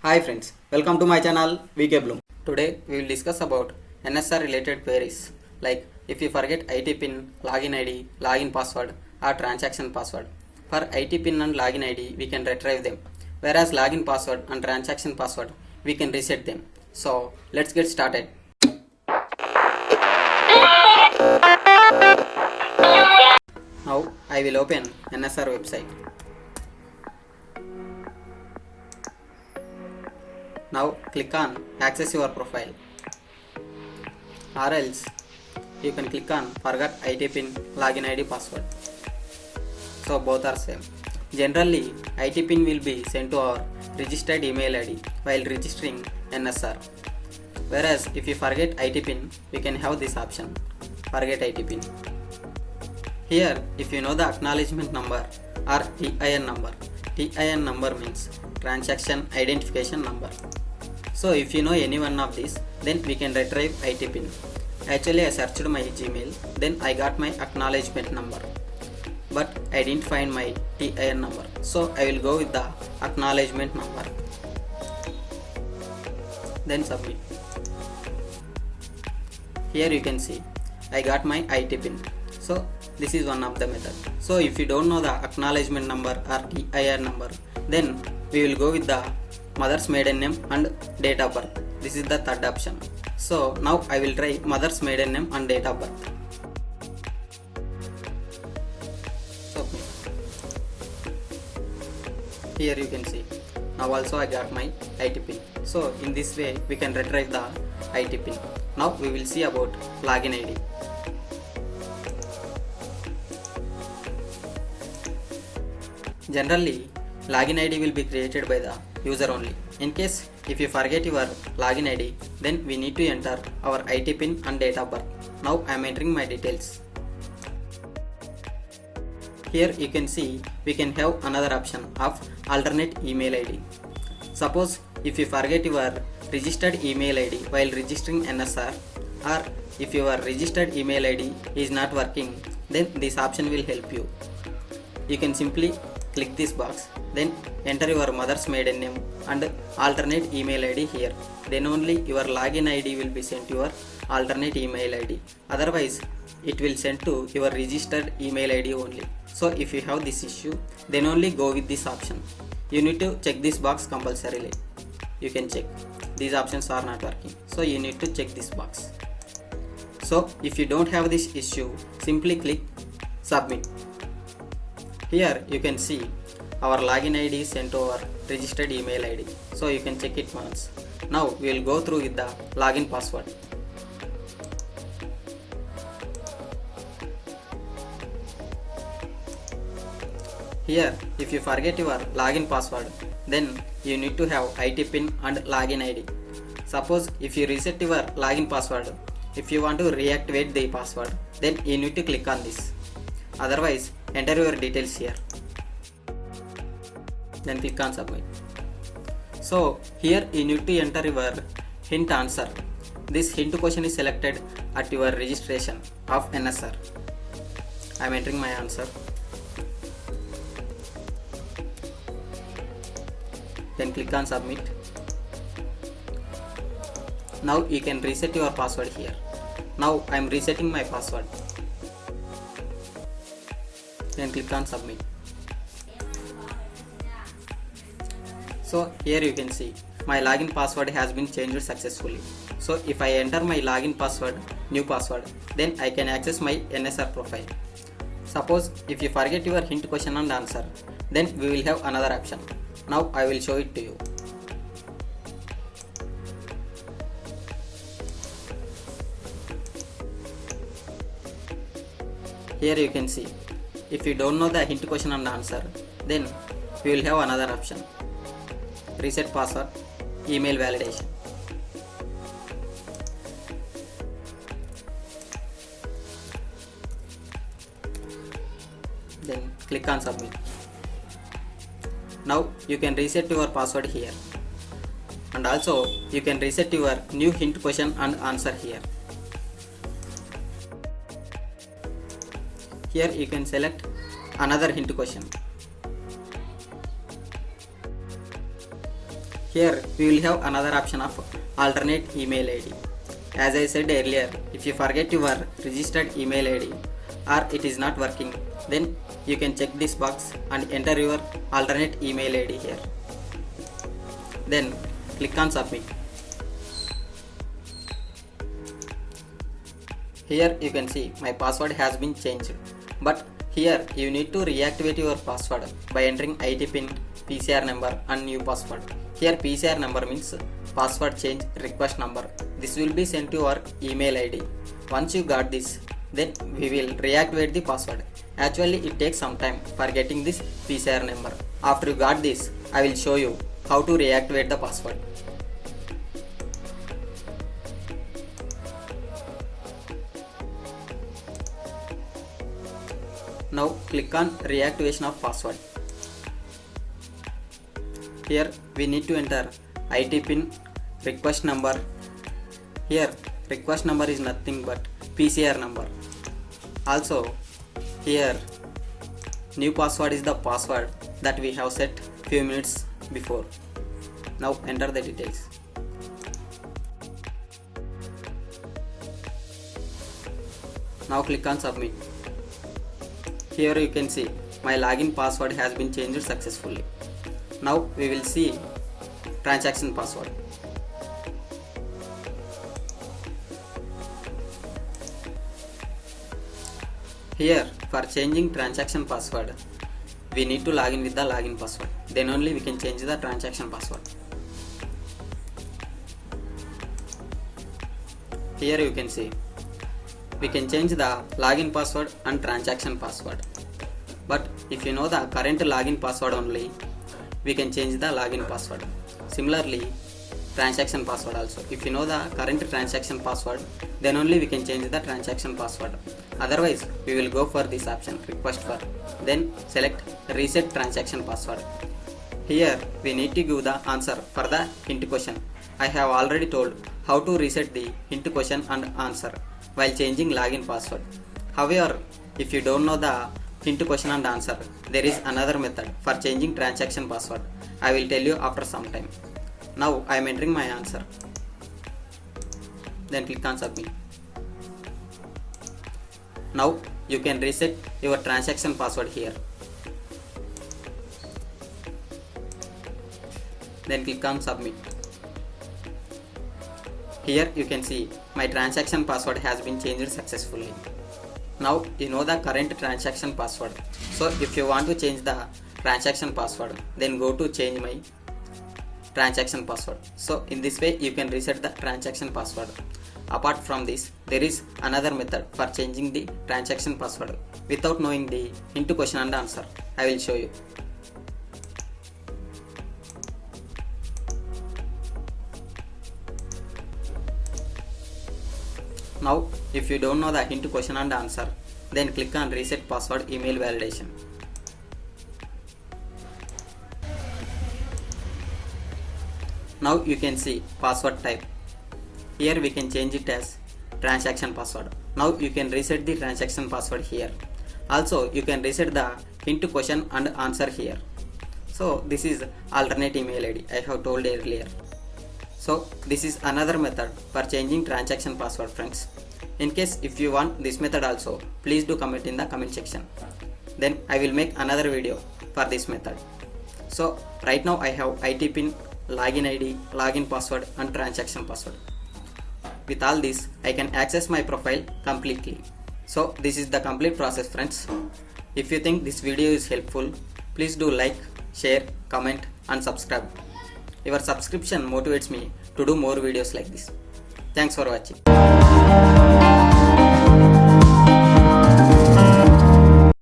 Hi friends, welcome to my channel VK Bloom. Today we will discuss about NSR related queries like if you forget IT PIN, login ID, login password or transaction password. For IT PIN and login ID we can retrieve them, whereas login password and transaction password we can reset them. So let's get started. Now I will open NSR website. Now click on access your profile, or else you can click on forget IT PIN, login ID, password. So both are same. Generally IT PIN will be sent to our registered email ID while registering NSR. Whereas if you forget IT PIN, we can have this option, forget IT PIN. Here if you know the acknowledgement number or TIN number. TIN number means transaction identification number. So if you know any one of these, then we can retrieve IT PIN. Actually I searched my Gmail, then I got my acknowledgement number, but I didn't find my TIN number, so I will go with the acknowledgement number, then submit. Here you can see I got my IT PIN. So this is one of the method. So if you don't know the acknowledgement number or TIN number, then we will go with the mother's maiden name and date of birth. This is the third option. So now I will try mother's maiden name and date of birth. Submit. Here you can see now also I got my IT PIN. So in this way we can retrieve the IT PIN. Now we will see about login ID. Generally login ID will be created by the user only. In case if you forget your login ID, then we need to enter our IT PIN and date of birth. Now I am entering my details. Here you can see we can have another option of alternate email ID. Suppose if you forget your registered email ID while registering NSR, or if your registered email ID is not working, then this option will help you. You can simply click this box, then enter your mother's maiden name and alternate email ID here. Then only your login ID will be sent to your alternate email ID. Otherwise it will send to your registered email ID only. So if you have this issue, then only go with this option. You need to check this box compulsorily. You can check these options are not working, so you need to check this box. So if you don't have this issue, simply click submit. Here you can see our login ID is sent to our registered email ID, so you can check it once. Now we will go through with the login password. Here if you forget your login password, then you need to have IT PIN and login ID. Suppose if you reset your login password, if you want to reactivate the password, then you need to click on this. Otherwise enter your details here, then click on submit. So here you need to enter your hint answer. This hint question is selected at your registration of NSR. I am entering my answer, then click on submit. Now you can reset your password here. Now I am resetting my password, then click on submit. So here you can see my login password has been changed successfully. So if I enter my login password, new password, then I can access my NSR profile. Suppose if you forget your hint question and answer, then we will have another option. Now I will show it to you. Here you can see if you don't know the hint question and answer, then we will have another option, reset password, email validation. Then click on submit. Now you can reset your password here, and also you can reset your new hint question and answer here. Here you can select another hint question. Here we will have another option of alternate email ID. As I said earlier, if you forget your registered email ID or it is not working, then you can check this box and enter your alternate email ID here. Then click on submit. Here you can see my password has been changed, but here you need to reactivate your password by entering IT pin, PCR number and new password. Here PCR number means password change request number. This will be sent to your email ID. Once you got this, then we will reactivate the password. Actually it takes some time for getting this PCR number. After you got this, I will show you how to reactivate the password. Now click on reactivation of password. Here we need to enter IT pin, request number. Here request number is nothing but PCR number. Also here new password is the password that we have set few minutes before. Now enter the details. Now click on submit. Here you can see my login password has been changed successfully. Now we will see transaction password. Here for changing transaction password, we need to log in with the login password. Then only we can change the transaction password. Here you can see we can change the login password and transaction password. But if you know the current login password only, we can change the login password. Similarly, transaction password also. If you know the current transaction password, then only we can change the transaction password. Otherwise, we will go for this option, request for. Then select reset transaction password. Here we need to give the answer for the hint question. I have already told how to reset the hint question and answer while changing login password. However, if you don't know the hint question and answer, there is another method for changing transaction password. I will tell you after some time. Now I am entering my answer. Then click on submit. Now you can reset your transaction password here. Then click on submit. Here you can see my transaction password has been changed successfully. Now you know the current transaction password. So if you want to change the transaction password, then go to change my transaction password. So in this way you can reset the transaction password. Apart from this, there is another method for changing the transaction password without knowing the hint question and answer. I will show you. Now if you don't know the hint question and answer, then click on reset password email validation. Now you can see password type. Here we can change it as transaction password. Now you can reset the transaction password here. Also you can reset the hint question and answer here. So this is alternate email ID I have told earlier. So this is another method for changing transaction password, friends. In case if you want this method also, please do comment in the comment section. Then I will make another video for this method. So right now I have IT pin, login ID, login password and transaction password. With all this, I can access my profile completely. So this is the complete process, friends. If you think this video is helpful, please do like, share, comment and subscribe. Your subscription motivates me to do more videos like this. Thanks for watching.